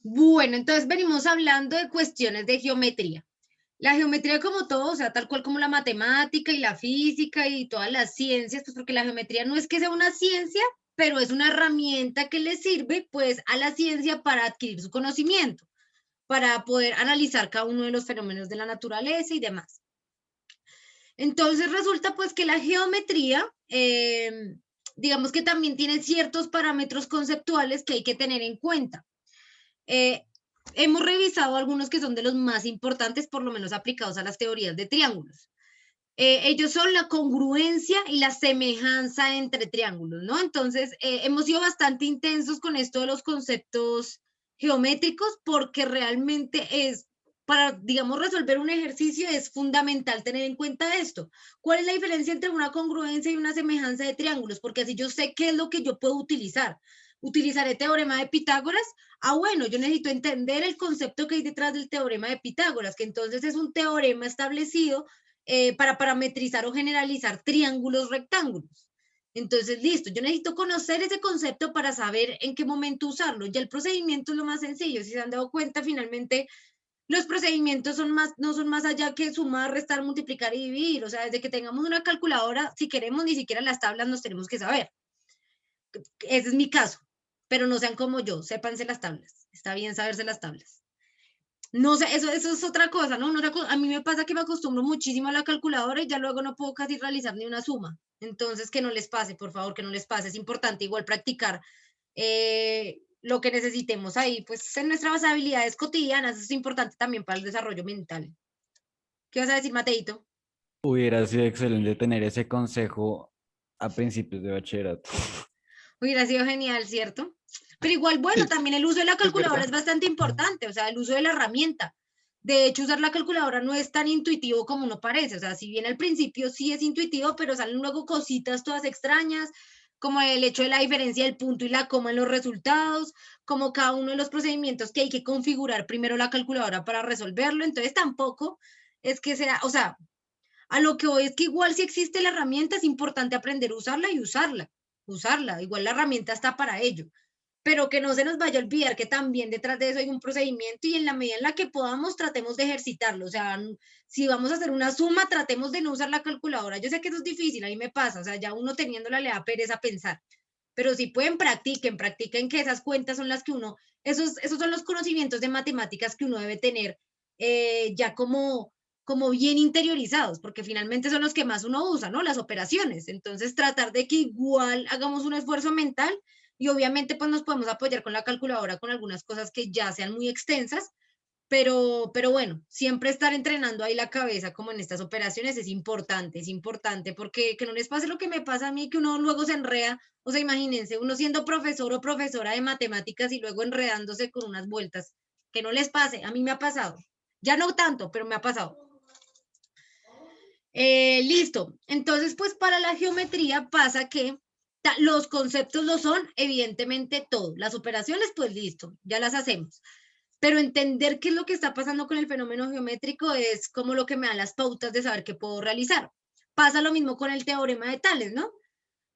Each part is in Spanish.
Bueno, entonces venimos hablando de cuestiones de geometría. La geometría como todo, o sea, tal cual como la matemática y la física y todas las ciencias, pues porque la geometría no es que sea una ciencia, pero es una herramienta que le sirve pues a la ciencia para adquirir su conocimiento, para poder analizar cada uno de los fenómenos de la naturaleza y demás. Entonces resulta pues que la geometría, digamos que también tiene ciertos parámetros conceptuales que hay que tener en cuenta. Eh, Hemos revisado algunos que son de los más importantes, por lo menos aplicados a las teorías de triángulos. Ellos son la congruencia y la semejanza entre triángulos, ¿no? Entonces, hemos sido bastante intensos con esto de los conceptos geométricos porque realmente es, para, digamos, resolver un ejercicio es fundamental tener en cuenta esto. ¿Cuál es la diferencia entre una congruencia y una semejanza de triángulos? Porque así yo sé qué es lo que yo puedo utilizar. ¿Utilizaré teorema de Pitágoras? Ah, bueno, yo necesito entender el concepto que hay detrás del teorema de Pitágoras, que entonces es un teorema establecido para parametrizar o generalizar triángulos rectángulos. Entonces, listo, yo necesito conocer ese concepto para saber en qué momento usarlo. Ya el procedimiento es lo más sencillo. Si se han dado cuenta, finalmente los procedimientos son más, no son más allá que sumar, restar, multiplicar y dividir. O sea, desde que tengamos una calculadora, si queremos, ni siquiera las tablas nos tenemos que saber. Ese es mi caso. Pero no sean como yo, sépanse las tablas. Está bien saberse las tablas. No sé, eso es otra cosa, ¿no? A mí me pasa que me acostumbro muchísimo a la calculadora y ya luego no puedo casi realizar ni una suma. Entonces, que no les pase, por favor, que no les pase. Es importante igual practicar lo que necesitemos ahí, pues en nuestras habilidades cotidianas. Eso es importante también para el desarrollo mental. ¿Qué vas a decir, Mateito? Hubiera sido excelente tener ese consejo a principios de bachillerato. Hubiera sido genial, ¿cierto? Pero igual, bueno, también el uso de la Es calculadora es verdad. bastante importante, o sea, el uso de la herramienta. De hecho, usar la calculadora no es tan intuitivo como uno parece, o sea, si bien al principio sí es intuitivo, pero salen luego cositas todas extrañas, como el hecho de la diferencia del punto y la coma en los resultados, como cada uno de los procedimientos que hay que configurar primero la calculadora para resolverlo, entonces tampoco es que sea, o sea, a lo que voy es que igual si existe la herramienta es importante aprender a usarla y usarla, igual la herramienta está para ello, pero que no se nos vaya a olvidar que también detrás de eso hay un procedimiento y en la medida en la que podamos tratemos de ejercitarlo, o sea, si vamos a hacer una suma, tratemos de no usar la calculadora. Yo sé que eso es difícil, a mí me pasa, o sea, ya uno teniéndola le da pereza pensar, pero si pueden, practiquen que esas cuentas son las que uno, esos son los conocimientos de matemáticas que uno debe tener ya como bien interiorizados, porque finalmente son los que más uno usa, ¿no? Las operaciones. Entonces, tratar de que igual hagamos un esfuerzo mental y obviamente pues nos podemos apoyar con la calculadora con algunas cosas que ya sean muy extensas, pero bueno, siempre estar entrenando ahí la cabeza como en estas operaciones es importante porque que no les pase lo que me pasa a mí, que uno luego se enreda, o sea, imagínense, uno siendo profesor o profesora de matemáticas y luego enredándose con unas vueltas, que no les pase, a mí me ha pasado, ya no tanto, pero me ha pasado. Listo. Entonces, pues para la geometría pasa que los conceptos lo son, evidentemente todo. Las operaciones, pues listo, ya las hacemos. Pero entender qué es lo que está pasando con el fenómeno geométrico es como lo que me da las pautas de saber qué puedo realizar. Pasa lo mismo con el teorema de Tales, ¿no?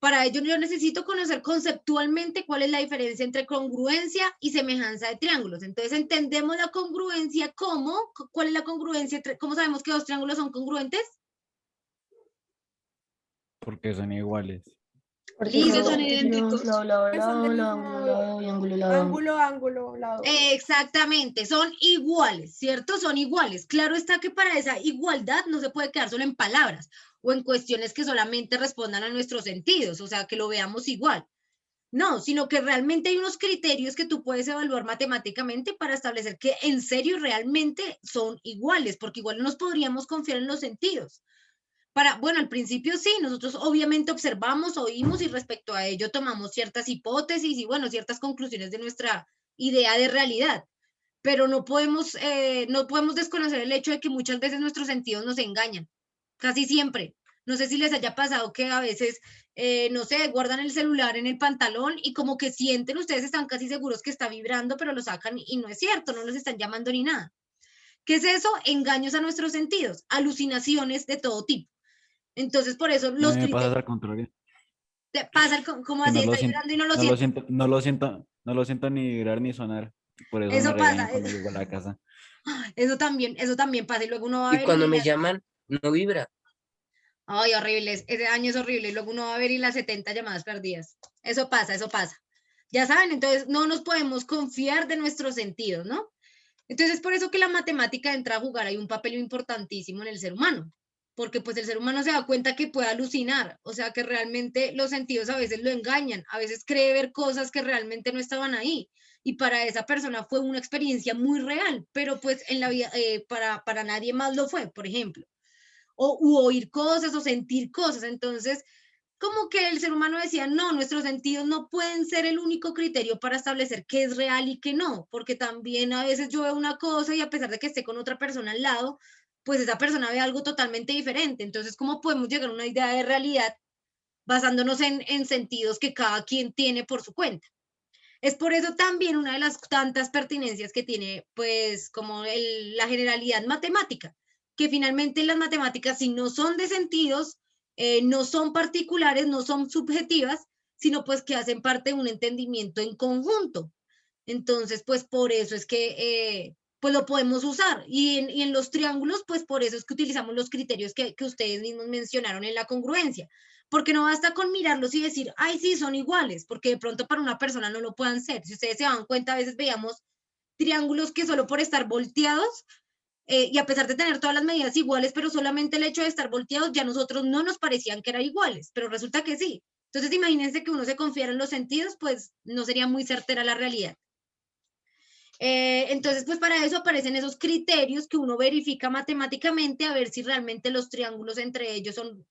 Para ello yo necesito conocer conceptualmente cuál es la diferencia entre congruencia y semejanza de triángulos. Entonces entendemos la congruencia como, ¿cuál es la congruencia? ¿Cómo sabemos que dos triángulos son congruentes? Porque son iguales. Porque Listo, son son rectilíneos, idénticos. lado, lado, Que son lado, del lado, ángulo, mismo lado y ángulo, lado, ángulo. ángulo, ángulo, lado. Exactamente, son iguales, ¿cierto? Son iguales. Claro está que para esa igualdad no se puede quedar solo en palabras o en cuestiones que solamente respondan a nuestros sentidos, o sea, que lo veamos igual. No, sino que realmente hay unos criterios que tú puedes evaluar matemáticamente para establecer que en serio realmente son iguales, porque igual no nos podríamos confiar en los sentidos. Para, bueno, al principio sí, nosotros obviamente observamos, oímos y respecto a ello tomamos ciertas hipótesis y bueno, ciertas conclusiones de nuestra idea de realidad, pero no podemos desconocer el hecho de que muchas veces nuestros sentidos nos engañan, casi siempre. No sé si les haya pasado que a veces, no sé, guardan el celular en el pantalón y como que sienten, ustedes están casi seguros que está vibrando, pero lo sacan y no es cierto, no los están llamando ni nada. ¿Qué es eso? Engaños a nuestros sentidos, alucinaciones de todo tipo. Entonces, por eso A mí los me pasa criterios, al contrario, pasa como que así, no está lo siento, vibrando y no lo no lo siente. siento, no lo siento, no lo siento ni vibrar ni sonar. Por eso me Eso regañan pasa, cuando llego a la casa. eso también pasa y luego uno va a Y ver cuando y me las, llaman, no vibra. ay, horrible, ese año es horrible y luego uno va a ver y las 70 llamadas perdidas. Eso pasa, eso pasa. Ya saben, entonces no nos podemos confiar de nuestros sentidos, ¿no? Entonces es por eso que la matemática entra a jugar ahí un papel importantísimo en el ser humano, porque pues el ser humano se da cuenta que puede alucinar, o sea que realmente los sentidos a veces lo engañan, a veces cree ver cosas que realmente no estaban ahí, y para esa persona fue una experiencia muy real, pero pues en la vida, para nadie más lo fue, por ejemplo, u oír cosas o sentir cosas, entonces como que el ser humano decía, no, nuestros sentidos no pueden ser el único criterio para establecer qué es real y qué no, porque también a veces yo veo una cosa y a pesar de que esté con otra persona al lado, pues esa persona ve algo totalmente diferente. Entonces, ¿cómo podemos llegar a una idea de realidad basándonos en sentidos que cada quien tiene por su cuenta? Es por eso también una de las tantas pertinencias que tiene, pues, como la generalidad matemática, que finalmente las matemáticas, si no son de sentidos, no son particulares, no son subjetivas, sino pues que hacen parte de un entendimiento en conjunto. Entonces, pues por eso es que pues lo podemos usar. Y en los triángulos, pues por eso es que utilizamos los criterios que ustedes mismos mencionaron en la congruencia. Porque no basta con mirarlos y decir, ay, sí, son iguales, porque de pronto para una persona no lo puedan ser. Si ustedes se dan cuenta, a veces veíamos triángulos que solo por estar volteados, y a pesar de tener todas las medidas iguales, pero solamente el hecho de estar volteados, ya nosotros no nos parecían que eran iguales, pero resulta que sí. Entonces, imagínense que uno se confiara en los sentidos, pues no sería muy certera la realidad. Entonces, pues para eso aparecen esos criterios que uno verifica matemáticamente a ver si realmente los triángulos entre ellos son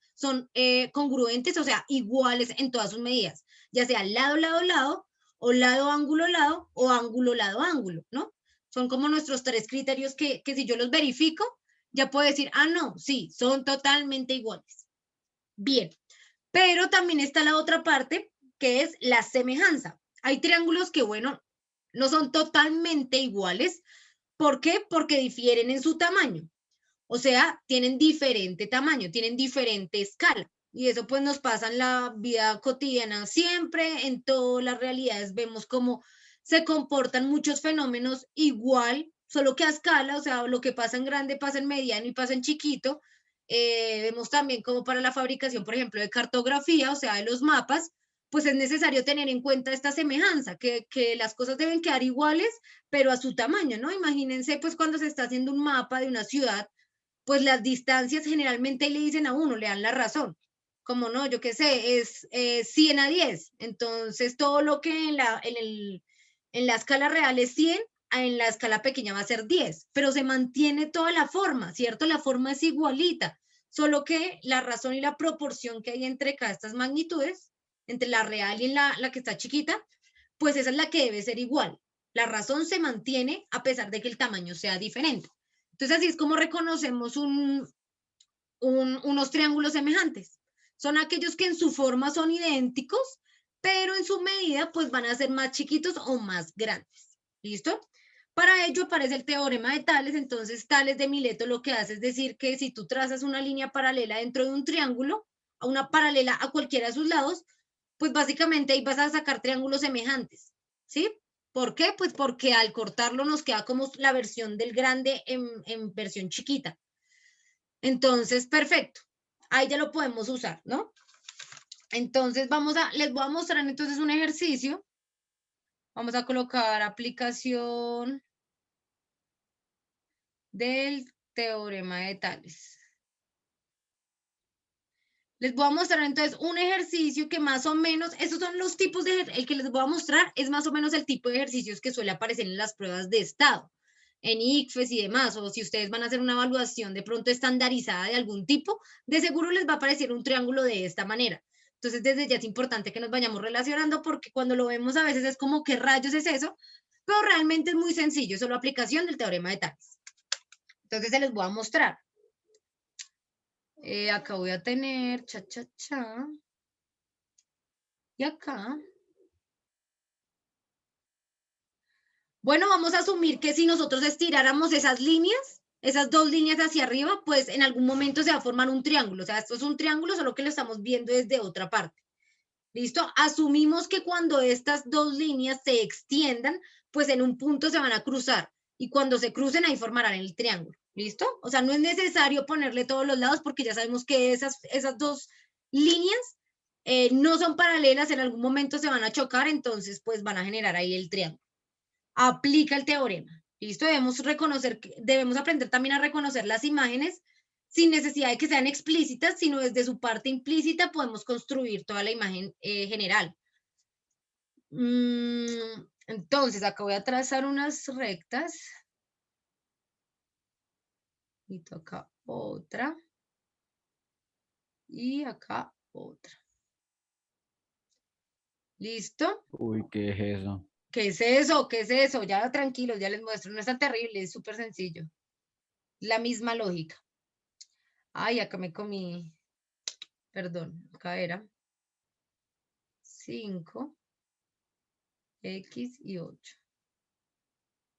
congruentes, o sea, iguales en todas sus medidas, ya sea lado, lado, lado, o lado, ángulo, o ángulo, lado, ángulo, ¿no? Son como nuestros tres criterios que si yo los verifico, ya puedo decir, ah, no, sí, son totalmente iguales. Bien, pero también está la otra parte, que es la semejanza. Hay triángulos que, bueno, no son totalmente iguales. ¿Por qué? Porque difieren en su tamaño. O sea, tienen diferente tamaño, tienen diferente escala. Y eso pues nos pasa en la vida cotidiana. Siempre en todas las realidades vemos cómo se comportan muchos fenómenos igual, solo que a escala, o sea, lo que pasa en grande pasa en mediano y pasa en chiquito. Vemos también como para la fabricación, por ejemplo, de cartografía, o sea, de los mapas, pues es necesario tener en cuenta esta semejanza, que las cosas deben quedar iguales, pero a su tamaño, ¿no? Imagínense, pues cuando se está haciendo un mapa de una ciudad, pues las distancias generalmente le dicen a uno, le dan la razón. Como no, yo qué sé, es 100 a 10. Entonces, todo lo que en la escala real es 100, en la escala pequeña va a ser 10, pero se mantiene toda la forma, ¿cierto? La forma es igualita, solo que la razón y la proporción que hay entre cada estas magnitudes, entre la real y la que está chiquita, pues esa es la que debe ser igual. La razón se mantiene a pesar de que el tamaño sea diferente. Entonces, así es como reconocemos unos triángulos semejantes. Son aquellos que en su forma son idénticos, pero en su medida pues van a ser más chiquitos o más grandes. ¿Listo? Para ello aparece el teorema de Tales. Entonces, Tales de Mileto lo que hace es decir que si tú trazas una línea paralela dentro de un triángulo, a una paralela a cualquiera de sus lados, pues básicamente ahí vas a sacar triángulos semejantes. ¿Sí? ¿Por qué? Pues porque al cortarlo nos queda como la versión del grande en versión chiquita. Entonces, perfecto. Ahí ya lo podemos usar, ¿no? Entonces, les voy a mostrar entonces un ejercicio. Vamos a colocar aplicación del teorema de Tales. Les voy a mostrar entonces un ejercicio que más o menos, esos son los tipos el que les voy a mostrar es más o menos el tipo de ejercicios que suele aparecer en las pruebas de estado, en ICFES y demás, o si ustedes van a hacer una evaluación de pronto estandarizada de algún tipo, de seguro les va a aparecer un triángulo de esta manera. Entonces, desde ya es importante que nos vayamos relacionando porque cuando lo vemos a veces es como, ¿qué rayos es eso? Pero realmente es muy sencillo, es solo aplicación del teorema de Tales. Entonces, se les voy a mostrar. Acá voy a tener, y acá. Bueno, vamos a asumir que si nosotros estiráramos esas líneas, esas dos líneas hacia arriba, pues en algún momento se va a formar un triángulo. O sea, esto es un triángulo, solo que lo estamos viendo desde otra parte. ¿Listo? Asumimos que cuando estas dos líneas se extiendan, pues en un punto se van a cruzar. Y cuando se crucen, ahí formarán el triángulo. ¿Listo? O sea, no es necesario ponerle todos los lados porque ya sabemos que esas dos líneas no son paralelas, en algún momento se van a chocar, entonces pues van a generar ahí el triángulo. Aplica el teorema. ¿Listo? Debemos aprender también a reconocer las imágenes sin necesidad de que sean explícitas, sino desde su parte implícita podemos construir toda la imagen general. Entonces, acá voy a trazar unas rectas. Y acá otra. Y acá otra. ¿Listo? Uy, ¿qué es eso? ¿Qué es eso? ¿Qué es eso? Ya tranquilos, ya les muestro. No es tan terrible, es súper sencillo. La misma lógica. Ay, acá me comí. Perdón, acá era 5, X y 8.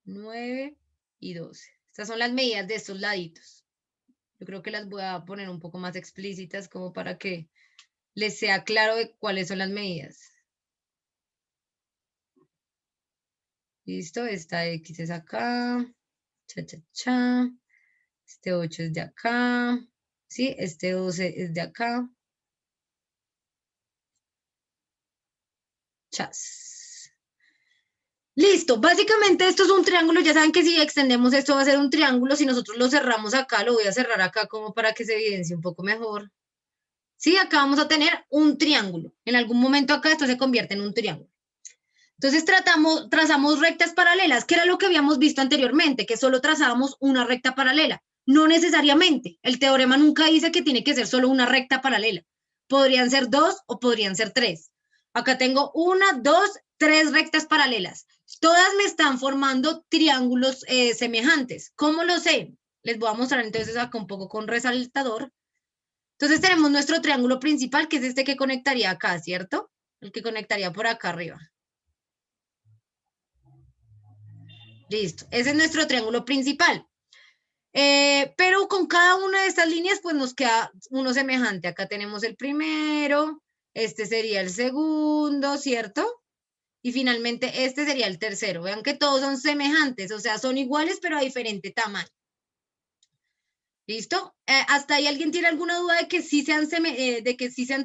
9 y 12. Estas son las medidas de estos laditos. Yo creo que las voy a poner un poco más explícitas como para que les sea claro de cuáles son las medidas. Listo, esta X es acá. Cha, cha, cha. Este 8 es de acá. ¿Sí? Este 12 es de acá. Chas. Listo, básicamente esto es un triángulo, ya saben que si extendemos esto va a ser un triángulo, si nosotros lo cerramos acá, lo voy a cerrar acá como para que se evidencie un poco mejor. Sí, acá vamos a tener un triángulo, en algún momento acá esto se convierte en un triángulo. Entonces trazamos rectas paralelas, que era lo que habíamos visto anteriormente, que solo trazábamos una recta paralela. No necesariamente, el teorema nunca dice que tiene que ser solo una recta paralela. Podrían ser 2 o podrían ser 3. Acá tengo 1, 2, 3 rectas paralelas. Todas me están formando triángulos semejantes. ¿Cómo lo sé? Les voy a mostrar entonces acá un poco con resaltador. Entonces tenemos nuestro triángulo principal, que es este que conectaría acá, ¿cierto? El que conectaría por acá arriba. Listo, ese es nuestro triángulo principal. Pero con cada una de estas líneas, pues nos queda uno semejante. Acá tenemos el primero, este sería el segundo, ¿cierto? Y finalmente este sería el tercero. Vean que todos son semejantes, o sea, son iguales, pero a diferente tamaño. ¿Listo? ¿Hasta ahí alguien tiene alguna duda de que sí sean,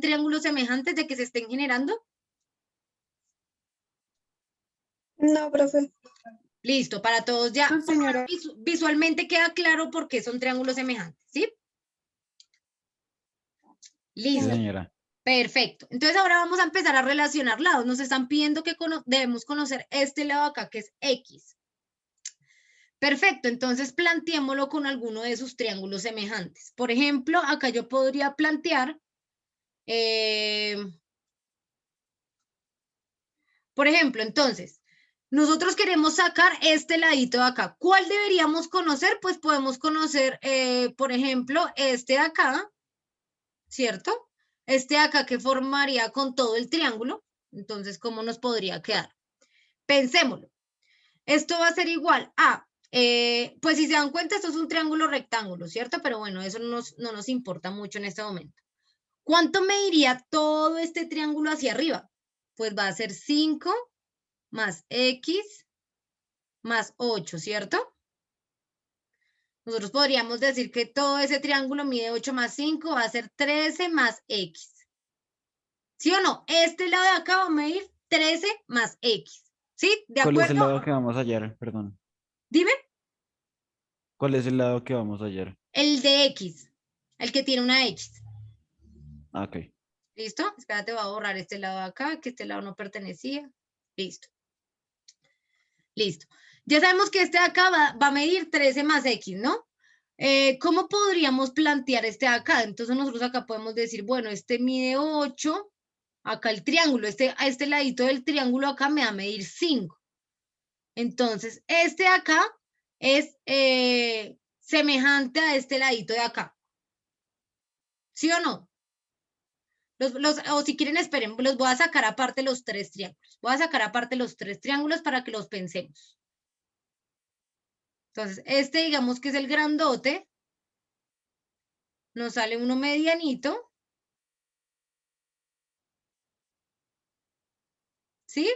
triángulos semejantes, de que se estén generando? No, profe. Listo, para todos ya. No, señora. Visualmente queda claro por qué son triángulos semejantes, ¿sí? Sí, Listo. señora. Perfecto. Entonces ahora vamos a empezar a relacionar lados. Nos están pidiendo que debemos conocer este lado acá, que es X. Perfecto, entonces planteémoslo con alguno de sus triángulos semejantes. Por ejemplo, acá yo podría plantear, por ejemplo, entonces, nosotros queremos sacar este ladito de acá. ¿Cuál deberíamos conocer? Pues podemos conocer, por ejemplo, este de acá, ¿cierto? Este de acá que formaría con todo el triángulo. Entonces, ¿cómo nos podría quedar? Pensémoslo. Esto va a ser igual a, pues si se dan cuenta, esto es un triángulo rectángulo, ¿cierto? Pero bueno, eso no nos importa mucho en este momento. ¿Cuánto me iría todo este triángulo hacia arriba? Pues va a ser 5 más X más 8, ¿cierto? Nosotros podríamos decir que todo ese triángulo mide 8 más 5, va a ser 13 más X. ¿Sí o no? Este lado de acá va a medir 13 más X. ¿Sí? ¿De ¿Cuál es el acuerdo? lado que vamos ayer? Perdón. Dime. ¿Cuál es el lado que vamos ayer? El de X, el que tiene una X. Ah, ok. ¿Listo? Espérate, voy a borrar este lado de acá, que este lado no pertenecía. Listo. Listo. Ya sabemos que este de acá va a medir 13 más X, ¿no? ¿Cómo podríamos plantear este de acá? Entonces nosotros acá podemos decir, bueno, este mide 8, acá el triángulo, a este ladito del triángulo acá me va a medir 5. Entonces, este de acá es semejante a este ladito de acá. ¿Sí o no? O si quieren, esperen, los voy a sacar aparte los 3 triángulos. Voy a sacar aparte los 3 triángulos para que los pensemos. Entonces, este digamos que es el grandote. Nos sale uno medianito. ¿Sí?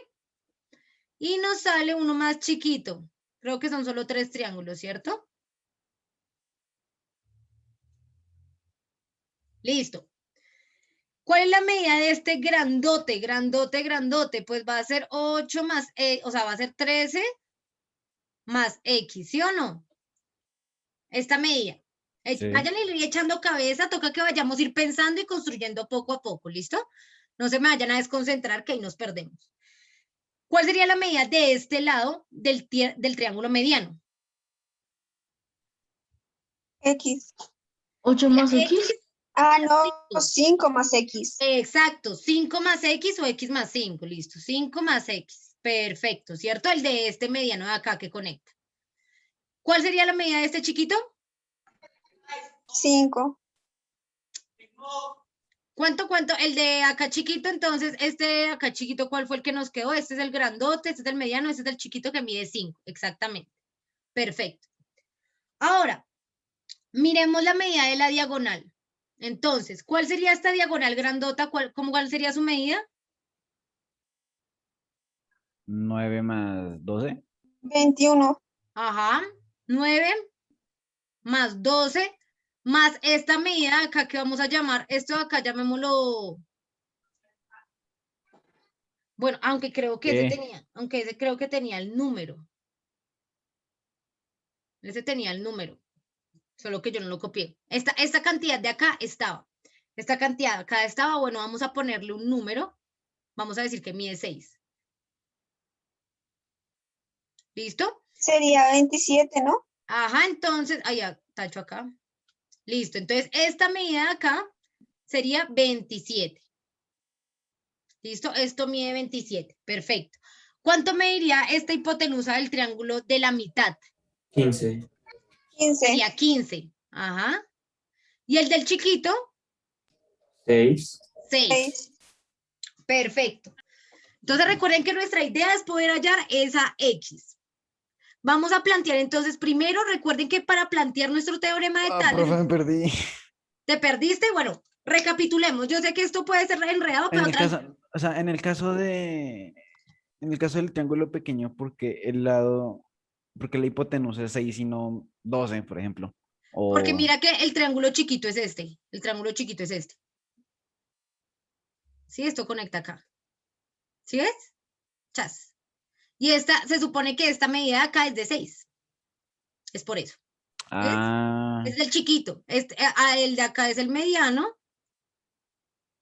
y nos sale uno más chiquito. Creo que son solo 3 triángulos, ¿cierto? Listo. ¿Cuál es la medida de este grandote, grandote, grandote? Pues va a ser 8 más, o sea, va a ser 13 más X, ¿sí o no? Esta medida. Sí. Vayan a ir echando cabeza, toca que vayamos a ir pensando y construyendo poco a poco, ¿listo? No se me vayan a desconcentrar que ahí nos perdemos. ¿Cuál sería la medida de este lado del triángulo mediano? X. 8 Mira, más X. Ah, no, 5 más X. Exacto, 5 más X o X más 5, listo. 5 más X, perfecto, ¿cierto? El de este mediano de acá que conecta. ¿Cuál sería la medida de este chiquito? 5. ¿Cuánto? El de acá chiquito, entonces, este de acá chiquito, ¿cuál fue el que nos quedó? Este es el grandote, este es el mediano, este es el chiquito que mide 5, exactamente. Perfecto. Ahora, miremos la medida de la diagonal. Entonces, ¿cuál sería esta diagonal grandota? ¿Cuál sería su medida? 9 más 12. 21. Ajá, 9 más 12 más esta medida de acá que vamos a llamar, esto de acá llamémoslo, bueno, aunque creo que ese creo que tenía el número. Ese tenía el número, solo que yo no lo copié. Esta cantidad de acá estaba. Esta cantidad de acá estaba, bueno, vamos a ponerle un número. Vamos a decir que mide 6. ¿Listo? Sería 27, ¿no? Ajá, entonces, ya, tacho acá. Listo, entonces esta medida de acá sería 27. ¿Listo? Esto mide 27. Perfecto. ¿Cuánto mediría esta hipotenusa del triángulo de la mitad? 15. 15. Sería 15. Ajá. ¿Y el del chiquito? 6. 6. 6. Perfecto. Entonces recuerden que nuestra idea es poder hallar esa X. Vamos a plantear entonces, primero recuerden que para plantear nuestro teorema de Tales, Profe, me perdí. ¿te perdiste? Bueno, recapitulemos. Yo sé que esto puede ser enredado, En pero el caso, o sea, en el caso del triángulo pequeño, porque la hipotenusa es 6 y no 12, por ejemplo. porque O, mira que el triángulo chiquito es este. El triángulo chiquito es este. ¿Sí? Esto conecta acá. ¿Sí ves? Chas. Y se supone que esta medida de acá es de 6. Es por eso. ¿Ves? Es el chiquito. El de acá es el mediano.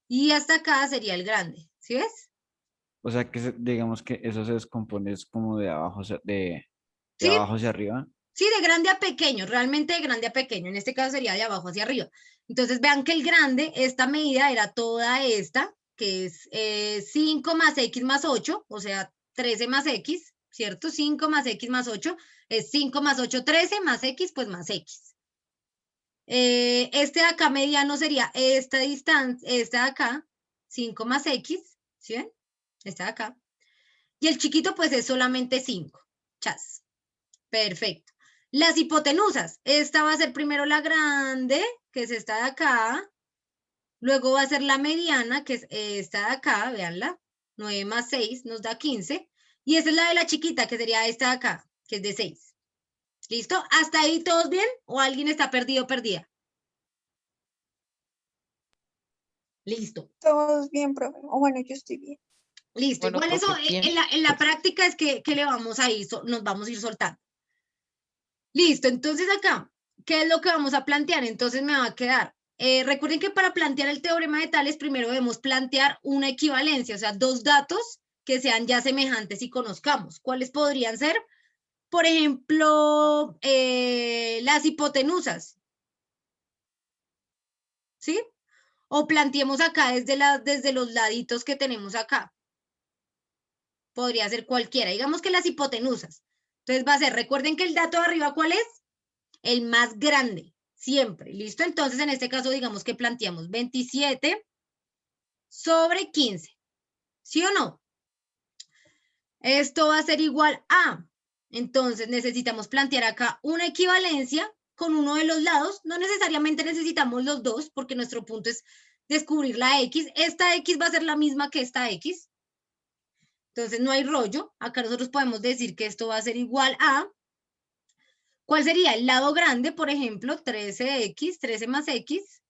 Y hasta acá sería el grande. ¿Sí ves? o sea, digamos que eso se descompone es como de abajo, de Sí, abajo hacia arriba. sí, de grande a pequeño, realmente de grande a pequeño. En este caso sería de abajo hacia arriba. Entonces vean que el grande, esta medida era toda esta, que es 5 más X más 8, o sea, 13 más X, ¿cierto? 5 más X más 8 es 5 más 8, 13 más X, pues más X. Este de acá mediano sería esta distancia, esta de acá, 5 más X, ¿sí ven? Esta de acá. Y el chiquito pues es solamente 5. Chas. Perfecto. Las hipotenusas. Esta va a ser primero la grande, que es esta de acá. Luego va a ser la mediana, que es esta de acá, véanla. 9 más 6 nos da 15. Y esa es la de la chiquita, que sería esta de acá, que es de 6. ¿Listo? ¿Hasta ahí todos bien? ¿O alguien está perdido o perdida? Listo. Todos bien, profe. O bueno, yo estoy bien. Listo. Bueno, Igual eso profe, bien. en la práctica es que le vamos a ir, nos vamos a ir soltando. Listo. Entonces acá, ¿qué es lo que vamos a plantear? Entonces me va a quedar. Recuerden que para plantear el teorema de Tales, primero debemos plantear una equivalencia, o sea, dos datos que sean ya semejantes y conozcamos. ¿Cuáles podrían ser? Por ejemplo, las hipotenusas. ¿Sí? O planteemos acá desde los laditos que tenemos acá. Podría ser cualquiera. Digamos que las hipotenusas. Entonces va a ser, recuerden que el dato de arriba, ¿cuál es? El más grande, siempre. ¿Listo? Entonces, en este caso, digamos que planteamos 27 sobre 15. ¿Sí o no? Esto va a ser igual a. Entonces, necesitamos plantear acá una equivalencia con uno de los lados. No necesariamente necesitamos los dos, porque nuestro punto es descubrir la X. Esta X va a ser la misma que esta X. Entonces no hay rollo. Acá nosotros podemos decir que esto va a ser igual a, ¿cuál sería? El lado grande, por ejemplo, 13x, 13 más x,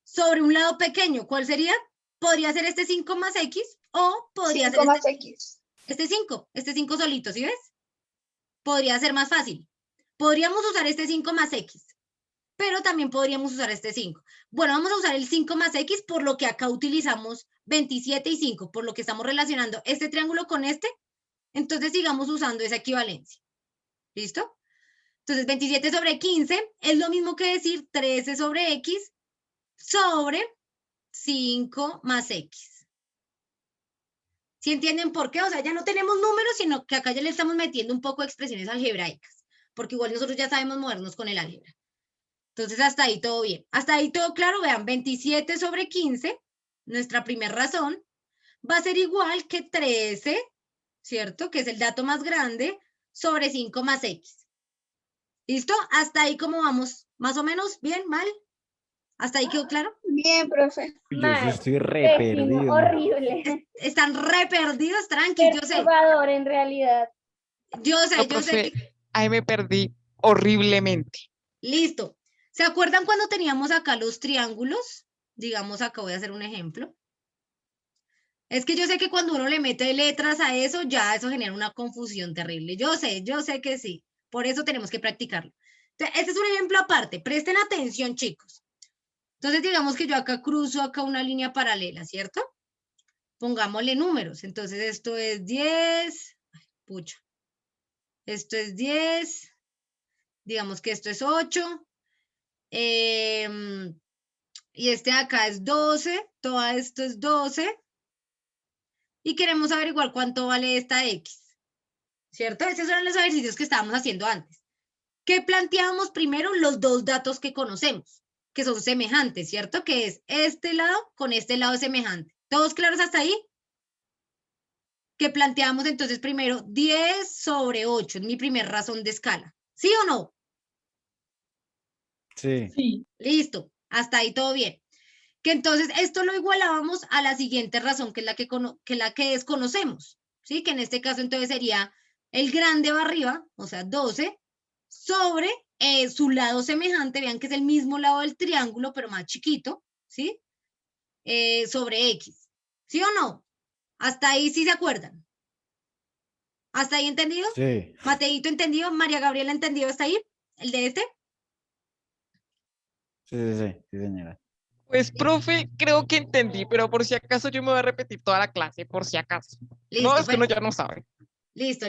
sobre un lado pequeño. ¿Cuál sería? Podría ser este 5 más x o podría 5 ser más X. este 5 solito, ¿sí ves? Podría ser más fácil. Podríamos usar este 5 más x, pero también podríamos usar este 5. Bueno, vamos a usar el 5 más x, por lo que acá utilizamos 27 y 5, por lo que estamos relacionando este triángulo con este, entonces sigamos usando esa equivalencia. ¿Listo? Entonces 27 sobre 15 es lo mismo que decir 13 sobre x sobre 5 más x. ¿Sí entienden por qué? O sea, ya no tenemos números, sino que acá ya le estamos metiendo un poco de expresiones algebraicas, porque igual nosotros ya sabemos movernos con el álgebra. Entonces, hasta ahí todo bien. Hasta ahí todo claro. Vean, 27 sobre 15, nuestra primera razón, va a ser igual que 13, ¿cierto? Que es el dato más grande, sobre 5 más x. ¿Listo? Hasta ahí cómo vamos. ¿Más o menos? ¿Bien? ¿Mal? ¿Hasta ahí quedó claro? Bien, profe. Yo sí Mal, estoy re pésimo, perdido. horrible, Están re perdidos, tranqui, yo sé. perturbador en realidad. Yo sé, No, yo sé profe, que... ahí me perdí horriblemente. Listo. ¿Se acuerdan cuando teníamos acá los triángulos? Digamos, acá voy a hacer un ejemplo. Es que yo sé que cuando uno le mete letras a eso, ya eso genera una confusión terrible. Yo sé que sí. Por eso tenemos que practicarlo. Entonces, este es un ejemplo aparte. Presten atención, chicos. Entonces, digamos que yo acá cruzo acá una línea paralela, ¿cierto? Pongámosle números. Entonces, esto es 10. Ay, pucha. Esto es 10. Digamos que esto es 8. Y este de acá es 12. Todo esto es 12. Y queremos averiguar cuánto vale esta X. ¿Cierto? Esos eran los ejercicios que estábamos haciendo antes. ¿Qué planteábamos primero? Los dos datos que conocemos, que son semejantes, ¿cierto? Que es este lado con este lado semejante. ¿Todos claros hasta ahí? Que planteamos entonces primero 10 sobre 8, es mi primera razón de escala. ¿Sí o no? Sí. Sí. Listo, hasta ahí todo bien. Que entonces esto lo igualábamos a la siguiente razón, que es la que desconocemos, ¿sí? Que en este caso entonces sería el grande va arriba, o sea, 12, sobre su lado semejante, vean que es el mismo lado del triángulo, pero más chiquito, ¿sí? Sobre X. ¿Sí o no? Hasta ahí sí se acuerdan. ¿Hasta ahí entendido? Sí. Mateito entendido, María Gabriela entendido hasta ahí, el de este. Sí, señora. Pues, profe, creo que entendí, pero por si acaso yo me voy a repetir toda la clase, por si acaso. No, Listo, es que uno ya no sabe. listo.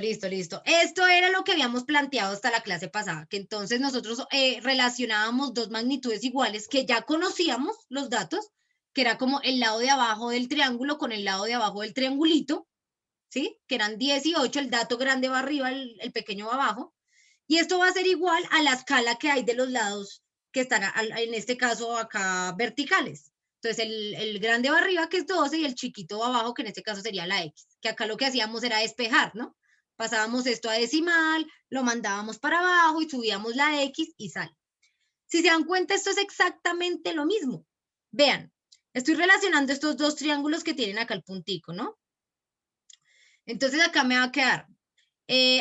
Esto era lo que habíamos planteado hasta la clase pasada, que entonces nosotros relacionábamos dos magnitudes iguales que ya conocíamos los datos, que era como el lado de abajo del triángulo con el lado de abajo del triangulito, ¿sí? Que eran 18, el dato grande va arriba, el pequeño va abajo. Y esto va a ser igual a la escala que hay de los lados que están, en este caso, acá verticales. Entonces, el grande va arriba, que es 12, y el chiquito va abajo, que en este caso sería la X. Que acá lo que hacíamos era despejar, ¿no? Pasábamos esto a decimal, lo mandábamos para abajo y subíamos la X y sale. Si se dan cuenta, esto es exactamente lo mismo. Vean, estoy relacionando estos dos triángulos que tienen acá el puntico, ¿no? Entonces acá me va a quedar,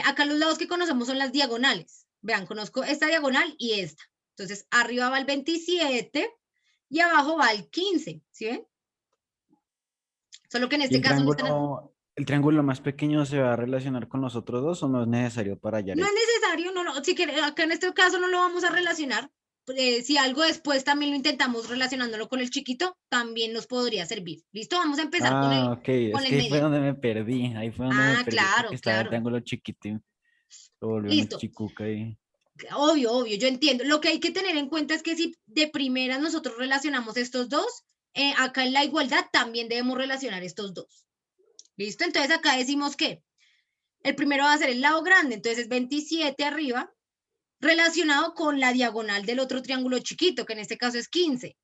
acá los lados que conocemos son las diagonales. Vean, conozco esta diagonal y esta. Entonces arriba va el 27 y abajo va el 15, ¿sí ven? Solo que en ¿Y este caso no, el triángulo más pequeño se va a relacionar con los otros dos o no es necesario para hallar no es X? necesario, si acá en este caso no lo vamos a relacionar. Si algo después también lo intentamos relacionándolo con el chiquito, también nos podría servir. ¿Listo? Vamos a empezar Ah, ok. con Es el que ahí fue mediano. donde me perdí. Ahí fue donde me Ah, perdí porque claro, estaba el claro. triángulo chiquito y lo volvió una Listo. chicuca y... Obvio, yo entiendo. Lo que hay que tener en cuenta es que si de primera nosotros relacionamos estos dos, acá en la igualdad también debemos relacionar estos dos. ¿Listo? Entonces acá decimos que el primero va a ser el lado grande, entonces es 27 arriba, relacionado con la diagonal del otro triángulo chiquito, que en este caso es 15.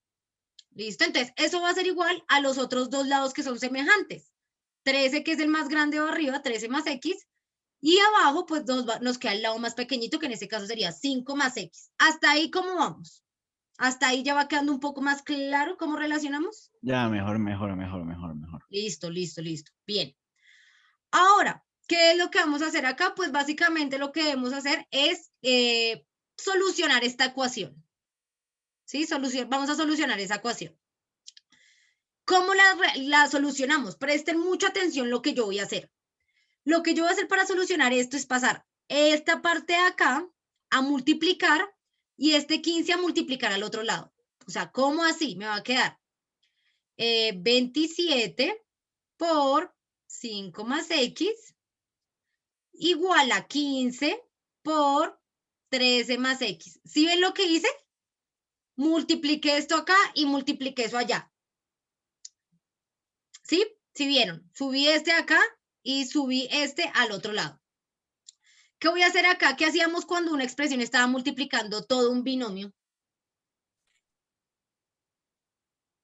¿Listo? Entonces eso va a ser igual a los otros dos lados que son semejantes. 13, que es el más grande va arriba, 13 más X, y abajo, pues nos queda el lado más pequeñito, que en este caso sería 5 más X. ¿Hasta ahí cómo vamos? ¿Hasta ahí ya va quedando un poco más claro cómo relacionamos? Ya, mejor. Listo. Bien. Ahora, ¿qué es lo que vamos a hacer acá? Pues básicamente lo que debemos hacer es solucionar esta ecuación. ¿Sí? Vamos a solucionar esa ecuación. ¿Cómo la solucionamos? Presten mucha atención lo que yo voy a hacer. Lo que yo voy a hacer para solucionar esto es pasar esta parte de acá a multiplicar y este 15 a multiplicar al otro lado. O sea, ¿cómo así? Me va a quedar 27 por 5 más x igual a 15 por 13 más x. ¿Sí ven lo que hice? Multipliqué esto acá y multipliqué eso allá. ¿Sí? ¿Sí vieron? Subí este acá y subí este al otro lado. ¿Qué voy a hacer acá? ¿Qué hacíamos cuando una expresión estaba multiplicando todo un binomio?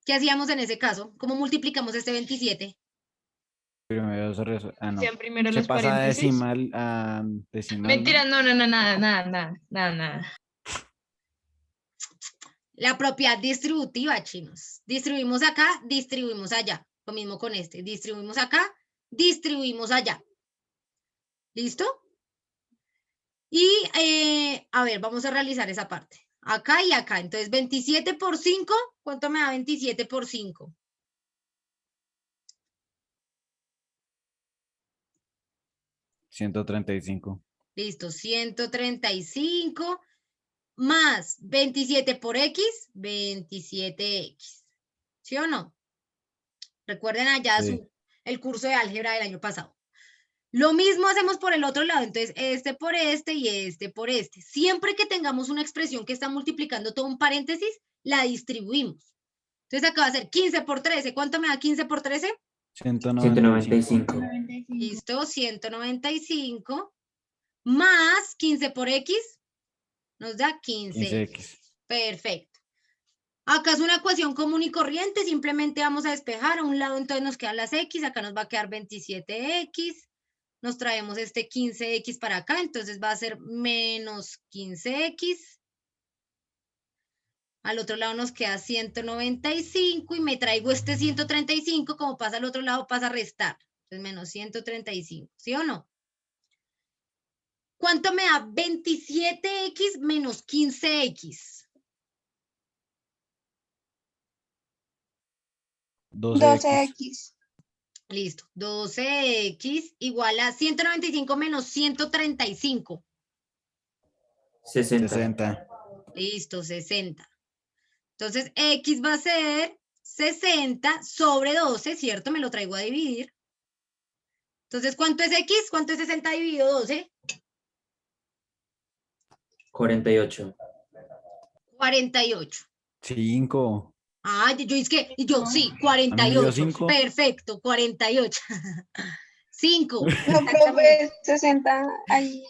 ¿Qué hacíamos en ese caso? ¿Cómo multiplicamos este 27? Primero no. Hacían primero Se los pasa a paréntesis. decimal a decimal. Mentira, no, nada. La propiedad distributiva, chinos. Distribuimos acá, distribuimos allá. Lo mismo con este. Distribuimos acá, distribuimos allá. ¿Listo? Y, a ver, vamos a realizar esa parte. Acá y acá. Entonces, 27 por 5, ¿cuánto me da 27 por 5? $135. Listo, 135 más 27 por x, 27x. ¿Sí o no? Recuerden allá Sí. el curso de álgebra del año pasado. Lo mismo hacemos por el otro lado, entonces este por este y este por este. Siempre que tengamos una expresión que está multiplicando todo un paréntesis, la distribuimos. Entonces acá va a ser 15 por 13. ¿Cuánto me da 15 por 13? 195. 195. Listo, 195 más 15 por x nos da 15x. 15x. Perfecto. Acá es una ecuación común y corriente, simplemente vamos a despejar. A un lado entonces nos quedan las x, acá nos va a quedar 27x. Nos traemos este 15x para acá, entonces va a ser menos 15x. Al otro lado nos queda 195 y me traigo este 135, como pasa al otro lado, pasa a restar. Entonces menos 135, ¿sí o no? ¿Cuánto me da 27x menos 15x? 12x. 12x. Listo, 12x igual a 195 menos 135. 60. 60. Listo, 60. Entonces, x va a ser 60 sobre 12, ¿cierto? Me lo traigo a dividir. Entonces, ¿cuánto es x? ¿Cuánto es 60 dividido 12? 48. 48. 5. Ah, yo sí, A mí me dio 48. 5. Perfecto, 48. 5. No, profe, 60 ahí.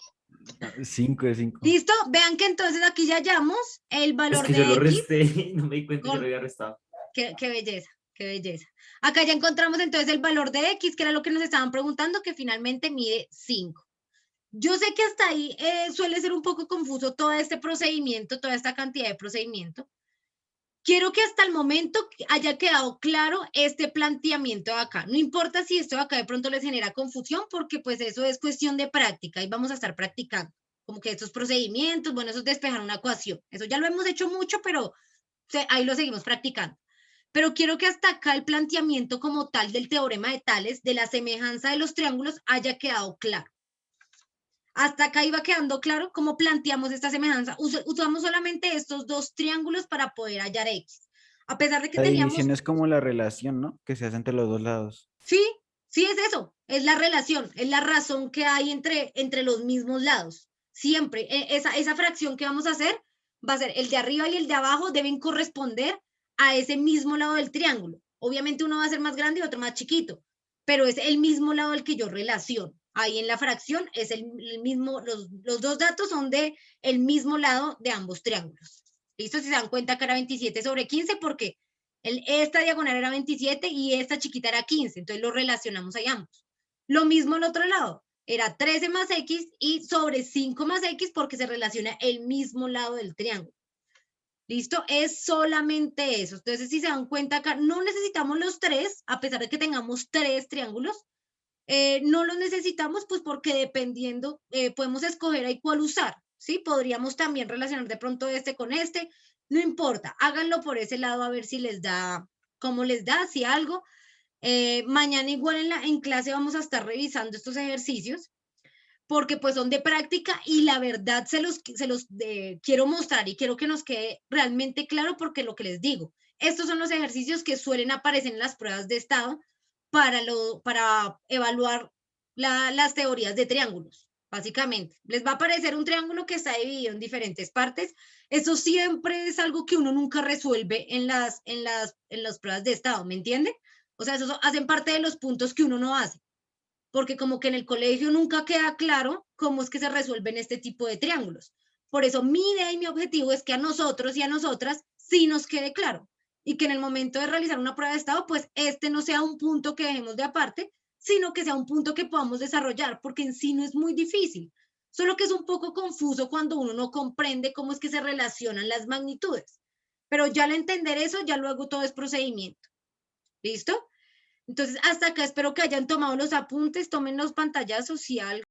5 de 5. ¿Listo? Vean que entonces aquí ya hallamos el Es valor que yo lo de x. resté y no me di cuenta que con- lo había restado. Qué belleza, qué belleza. Acá ya encontramos entonces el valor de x, que era lo que nos estaban preguntando, que finalmente mide 5. Yo sé que hasta ahí suele ser un poco confuso todo este procedimiento, toda esta cantidad de procedimiento. Quiero que hasta el momento haya quedado claro este planteamiento de acá. No importa si esto de acá de pronto les genera confusión, porque pues eso es cuestión de práctica y vamos a estar practicando. Como que estos procedimientos, bueno, eso es despejar una ecuación. Eso ya lo hemos hecho mucho, pero ahí lo seguimos practicando. Pero quiero que hasta acá el planteamiento como tal del teorema de Tales, de la semejanza de los triángulos, haya quedado claro. Hasta acá iba quedando claro cómo planteamos esta semejanza. Usamos solamente estos dos triángulos para poder hallar x. A pesar de que La teníamos... división es como la relación, ¿no? Que se hace entre los dos lados. Sí, sí es eso. Es la relación, es la razón que hay entre los mismos lados. Siempre. Esa fracción que vamos a hacer va a ser el de arriba y el de abajo deben corresponder a ese mismo lado del triángulo. Obviamente uno va a ser más grande y otro más chiquito, pero es el mismo lado al que yo relaciono. Ahí en la fracción es el mismo, los dos datos son de el mismo lado de ambos triángulos. ¿Listo? Si se dan cuenta que era 27 sobre 15 porque esta diagonal era 27 y esta chiquita era 15, entonces lo relacionamos ahí ambos. Lo mismo al otro lado, era 13 más x y sobre 5 más x porque se relaciona el mismo lado del triángulo. ¿Listo? Es solamente eso. Entonces, si se dan cuenta acá, no necesitamos los tres, a pesar de que tengamos tres triángulos, No los necesitamos, pues porque dependiendo, podemos escoger ahí cuál usar, ¿sí? Podríamos también relacionar de pronto este con este, no importa, háganlo por ese lado a ver si les da, cómo les da, si algo. Mañana igual en clase vamos a estar revisando estos ejercicios porque pues son de práctica y la verdad se los quiero mostrar y quiero que nos quede realmente claro porque lo que les digo, estos son los ejercicios que suelen aparecer en las pruebas de estado para evaluar las teorías de triángulos, básicamente. Les va a aparecer un triángulo que está dividido en diferentes partes. Eso siempre es algo que uno nunca resuelve en las pruebas de estado, ¿me entienden? O sea, esos hacen parte de los puntos que uno no hace, porque como que en el colegio nunca queda claro cómo es que se resuelven este tipo de triángulos. Por eso mi idea y mi objetivo es que a nosotros y a nosotras sí nos quede claro y que en el momento de realizar una prueba de estado, pues este no sea un punto que dejemos de aparte, sino que sea un punto que podamos desarrollar, porque en sí no es muy difícil, solo que es un poco confuso cuando uno no comprende cómo es que se relacionan las magnitudes. Pero ya al entender eso, ya luego todo es procedimiento. ¿Listo? Entonces, hasta acá espero que hayan tomado los apuntes, tomen los pantallazos si algo.